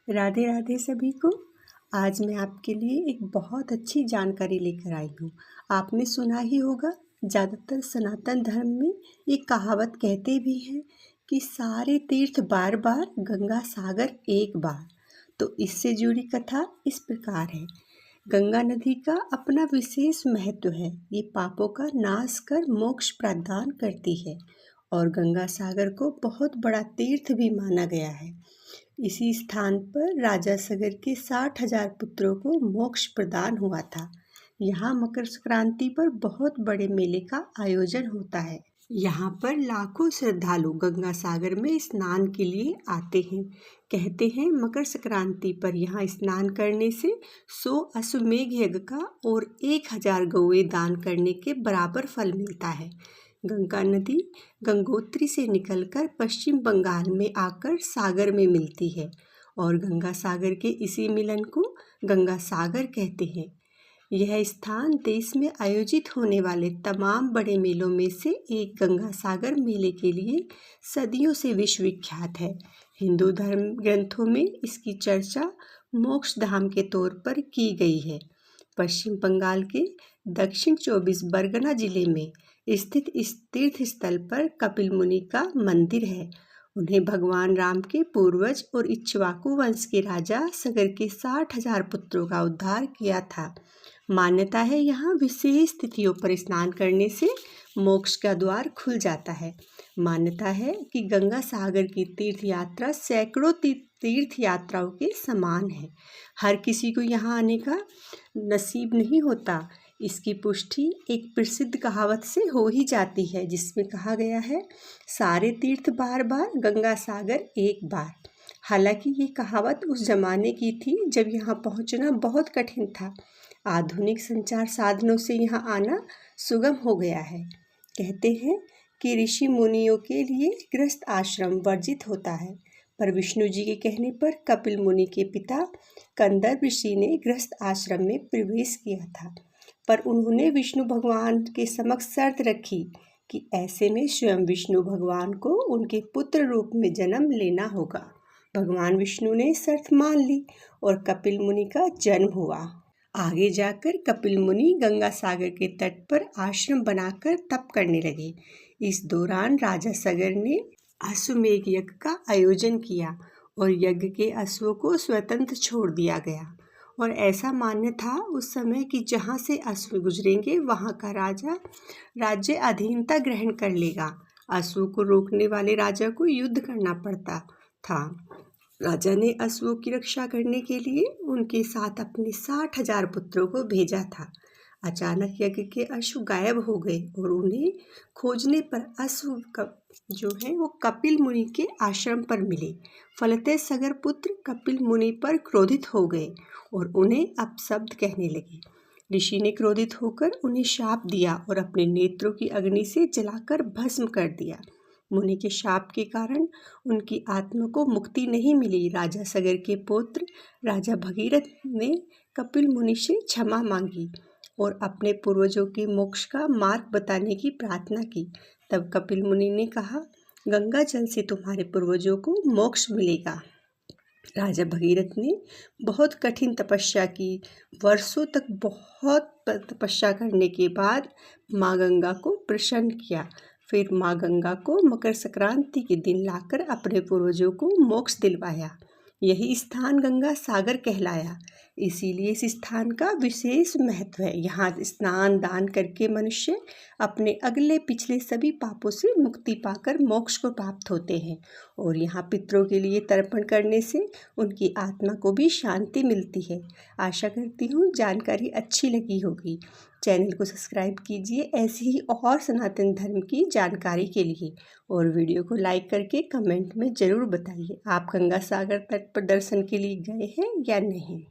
राधे राधे सभी को। आज मैं आपके लिए एक बहुत अच्छी जानकारी लेकर आई हूँ। आपने सुना ही होगा, ज़्यादातर सनातन धर्म में ये कहावत कहते भी हैं कि सारे तीर्थ बार बार, गंगा सागर एक बार। तो इससे जुड़ी कथा इस प्रकार है। गंगा नदी का अपना विशेष महत्व है। ये पापों का नाश कर मोक्ष प्रदान करती है और गंगा सागर को बहुत बड़ा तीर्थ भी माना गया है। इसी स्थान पर राजा सगर के 60,000 पुत्रों को मोक्ष प्रदान हुआ था। यहाँ मकर संक्रांति पर बहुत बड़े मेले का आयोजन होता है। यहाँ पर लाखों श्रद्धालु गंगा सागर में स्नान के लिए आते हैं। कहते हैं मकर संक्रांति पर यहाँ स्नान करने से 100 अश्वमेघ यज्ञ का और 1000 गौएं दान करने के बराबर फल मिलता है। गंगा नदी गंगोत्री से निकलकर पश्चिम बंगाल में आकर सागर में मिलती है और गंगा सागर के इसी मिलन को गंगा सागर कहते हैं। यह स्थान देश में आयोजित होने वाले तमाम बड़े मेलों में से एक गंगा सागर मेले के लिए सदियों से विश्वविख्यात है। हिंदू धर्म ग्रंथों में इसकी चर्चा मोक्ष धाम के तौर पर की गई है। पश्चिम बंगाल के दक्षिण 24 परगना जिले में स्थित इस तीर्थ स्थल पर कपिल मुनि का मंदिर है। उन्हें भगवान राम के पूर्वज और इक्ष्वाकु वंश के राजा सगर के 60,000 पुत्रों का उद्धार किया था। मान्यता है यहाँ विशेष तिथियों पर स्नान करने से मोक्ष का द्वार खुल जाता है। मान्यता है कि गंगा सागर की तीर्थ यात्रा सैकड़ों तीर्थ यात्राओं के समान है। हर किसी को यहाँ आने का नसीब नहीं होता। इसकी पुष्टि एक प्रसिद्ध कहावत से हो ही जाती है, जिसमें कहा गया है, सारे तीर्थ बार बार, गंगा सागर एक बार। हालांकि ये कहावत उस जमाने की थी जब यहाँ पहुँचना बहुत कठिन था। आधुनिक संचार साधनों से यहाँ आना सुगम हो गया है। कहते हैं कि ऋषि मुनियों के लिए गृहस्थ आश्रम वर्जित होता है, पर विष्णु जी के कहने पर कपिल मुनि के पिता कंदर्प ऋषि ने गृहस्थ आश्रम में प्रवेश किया था, पर उन्होंने विष्णु भगवान के समक्ष शर्त रखी कि ऐसे में स्वयं विष्णु भगवान को उनके पुत्र रूप में जन्म लेना होगा। भगवान विष्णु ने शर्त मान ली और कपिल मुनि का जन्म हुआ। आगे जाकर कपिल मुनि गंगा सागर के तट पर आश्रम बनाकर तप करने लगे। इस दौरान राजा सगर ने अश्वमेघ यज्ञ का आयोजन किया और यज्ञ के अश्वों को स्वतंत्र छोड़ दिया गया और ऐसा मान्य था उस समय कि जहाँ से अश्व गुजरेंगे वहाँ का राजा राज्य अधीनता ग्रहण कर लेगा। अश्वों को रोकने वाले राजा को युद्ध करना पड़ता था। राजा ने अश्वों की रक्षा करने के लिए उनके साथ अपने 60,000 पुत्रों को भेजा था। अचानक यज्ञ के अश्व गायब हो गए और उन्हें खोजने पर अश्व जो है वो कपिल मुनि के आश्रम पर मिले। फलतः सगर पुत्र कपिल मुनि पर क्रोधित हो गए और उन्हें अपशब्द कहने लगे। ऋषि ने क्रोधित होकर उन्हें शाप दिया और अपने नेत्रों की अग्नि से जलाकर भस्म कर दिया। मुनि के शाप के कारण उनकी आत्मा को मुक्ति नहीं मिली। राजा सगर के पुत्र राजा भगीरथ ने कपिल मुनि से क्षमा मांगी और अपने पूर्वजों के मोक्ष का मार्ग बताने की प्रार्थना की। तब कपिल मुनि ने कहा, गंगा जल से तुम्हारे पूर्वजों को मोक्ष मिलेगा। राजा भगीरथ ने बहुत कठिन तपस्या की। वर्षों तक बहुत तपस्या करने के बाद माँ गंगा को प्रसन्न किया। फिर माँ गंगा को मकर संक्रांति के दिन लाकर अपने पूर्वजों को मोक्ष दिलवाया। यही स्थान गंगा सागर कहलाया। इसीलिए इस स्थान का विशेष महत्व है। यहाँ स्नान दान करके मनुष्य अपने अगले पिछले सभी पापों से मुक्ति पाकर मोक्ष को प्राप्त होते हैं और यहाँ पितरों के लिए तर्पण करने से उनकी आत्मा को भी शांति मिलती है। आशा करती हूँ जानकारी अच्छी लगी होगी। चैनल को सब्सक्राइब कीजिए ऐसी ही और सनातन धर्म की जानकारी के लिए और वीडियो को लाइक करके कमेंट में ज़रूर बताइए आप गंगा सागर तट पर दर्शन के लिए गए हैं या नहीं।